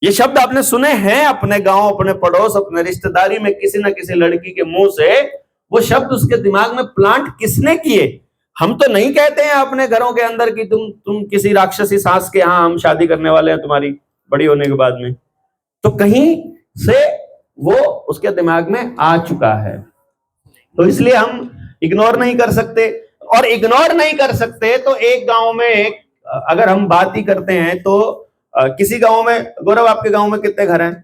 ये शब्द आपने सुने हैं अपने गांव, अपने पड़ोस, अपने रिश्तेदारी में किसी ना किसी लड़की के मुंह से। वो शब्द उसके दिमाग में प्लांट किसने किए? हम तो नहीं कहते हैं अपने घरों के अंदर कि तुम किसी राक्षसी सास के यहाँ हम शादी करने वाले हैं तुम्हारी बड़ी होने के बाद में। तो कहीं से वो उसके दिमाग में आ चुका है, तो इसलिए हम इग्नोर नहीं कर सकते। और इग्नोर नहीं कर सकते तो एक गांव में अगर हम बात ही करते हैं तो किसी गांव में, गौरव आपके गांव में कितने घर हैं?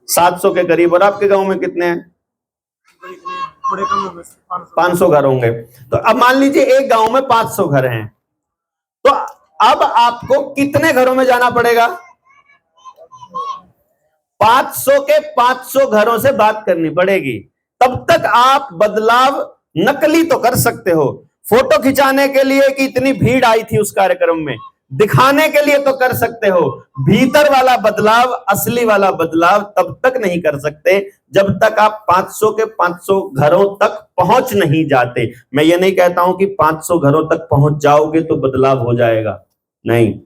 700 के करीब। और आपके गांव में कितने हैं? 500 घर होंगे। तो अब मान लीजिए एक गांव में 500 घर हैं, तो अब आपको कितने घरों में जाना पड़ेगा? 500 के 500 घरों से बात करनी पड़ेगी। तब तक आप बदलाव नकली तो कर सकते हो, फोटो खिंचाने के लिए कि इतनी भीड़ आई थी उस कार्यक्रम में, दिखाने के लिए तो कर सकते हो। भीतर वाला बदलाव, असली वाला बदलाव तब तक नहीं कर सकते जब तक आप 500 के 500 घरों तक पहुंच नहीं जाते। मैं ये नहीं कहता हूं कि 500 घरों तक पहुंच जाओगे तो बदलाव हो जाएगा, नहीं,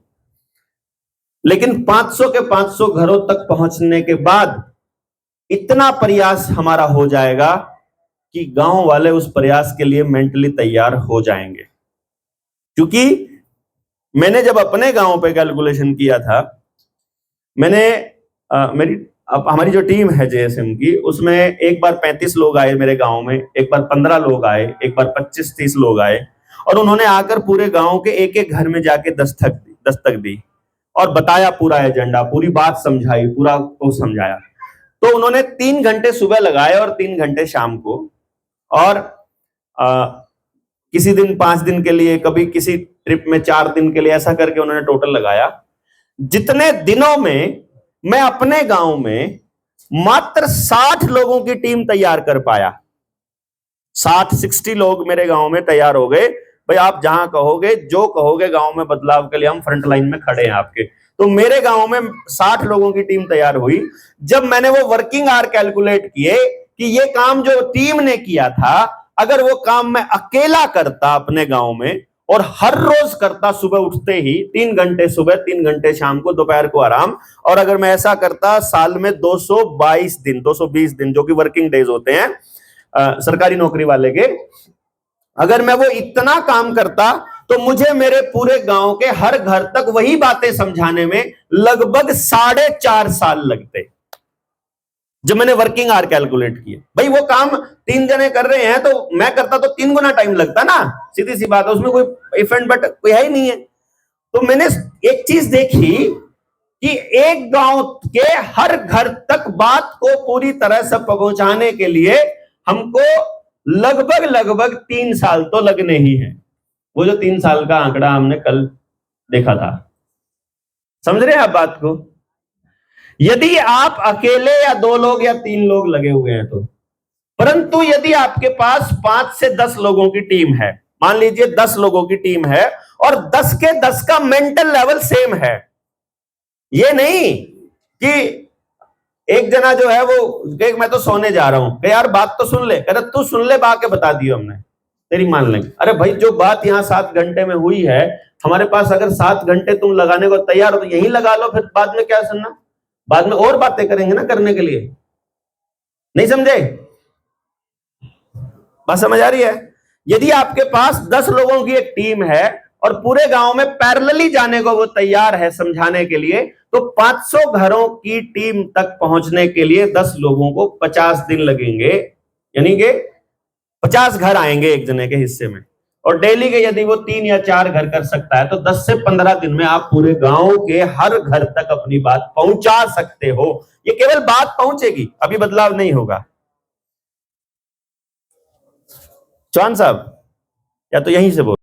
लेकिन 500 के 500 घरों तक पहुंचने के बाद इतना प्रयास हमारा हो जाएगा कि गांव वाले उस प्रयास के लिए मेंटली तैयार हो जाएंगे। क्योंकि मैंने जब अपने गांव पे कैलकुलेशन किया था, मैंने हमारी जो टीम है जेएसएम की, उसमें एक बार 35 लोग आए मेरे गांव में, एक बार 15 लोग आए, एक बार 25-30 लोग आए, और उन्होंने आकर पूरे गांव के एक एक घर में जाके दस्तक दी और बताया पूरा एजेंडा, पूरी बात समझाई, पूरा को समझाया। तो उन्होंने 3 घंटे सुबह लगाए और 3 घंटे शाम को, और किसी दिन 5 दिन के लिए, कभी किसी ट्रिप में 4 दिन के लिए, ऐसा करके उन्होंने टोटल लगाया। जितने दिनों में मैं अपने गांव में मात्र 60 लोगों की टीम तैयार कर पाया। 60 लोग मेरे गांव में तैयार हो गए। भाई आप जहां कहोगे, जो कहोगे, गांव में बदलाव के लिए हम फ्रंट लाइन में खड़े हैं आपके। तो मेरे गांव में 60 लोगों की टीम तैयार हुई। जब मैंने वो वर्किंग आवर कैलकुलेट किए कि ये काम जो टीम ने किया था, अगर वो काम मैं अकेला करता अपने गांव में और हर रोज करता, सुबह उठते ही 3 घंटे सुबह, 3 घंटे शाम को, दोपहर को आराम, और अगर मैं ऐसा करता साल में 222 दिन, 220 दिन जो कि वर्किंग डेज होते हैं सरकारी नौकरी वाले के, अगर मैं वो इतना काम करता तो मुझे मेरे पूरे गांव के हर घर तक वही बातें समझाने में लगभग 4.5 साल लगते। जब मैंने वर्किंग आवर कैलकुलेट किए, भाई वो काम 3 जने कर रहे हैं तो मैं करता तो 3 गुना टाइम लगता ना, सीधी सी बात है, उसमें कोई इफेंट बट कोई है ही नहीं है। तो मैंने एक चीज देखी कि एक गांव के हर घर तक बात को पूरी तरह से पहुंचाने के लिए हमको लगभग 3 साल तो लगने ही हैं। वो जो 3 साल का आंकड़ा हमने कल देखा था, समझ रहे हैं आप बात को? यदि आप अकेले या 2 लोग या 3 लोग लगे हुए हैं तो, परंतु यदि आपके पास 5 से 10 लोगों की टीम है, मान लीजिए 10 लोगों की टीम है और 10 के 10 का मेंटल लेवल सेम है, ये नहीं कि एक जना जो है वो मैं तो सोने जा रहा हूं, यार बात तो सुन ले, अरे तू सुन ले, बात के बता दियो हमने, तेरी मान लेंगे। अरे भाई जो बात यहां 7 घंटे में हुई है, हमारे पास अगर 7 घंटे तुम लगाने को तैयार हो तो यही लगा लो, फिर बाद में क्या सुनना, बाद में और बातें करेंगे ना करने के लिए। नहीं समझे? बात समझ आ रही है? यदि आपके पास 10 लोगों की एक टीम है और पूरे गांव में पैरेलली जाने को वो तैयार है समझाने के लिए, तो 500 घरों की टीम तक पहुंचने के लिए 10 लोगों को 50 दिन लगेंगे, यानी कि 50 घर आएंगे एक जने के हिस्से में। और डेली के यदि वो 3 या 4 घर कर सकता है तो 10 से 15 दिन में आप पूरे गांव के हर घर तक अपनी बात पहुंचा सकते हो। ये केवल बात पहुंचेगी, अभी बदलाव नहीं होगा। चौहान साहब, या तो यहीं से बोल।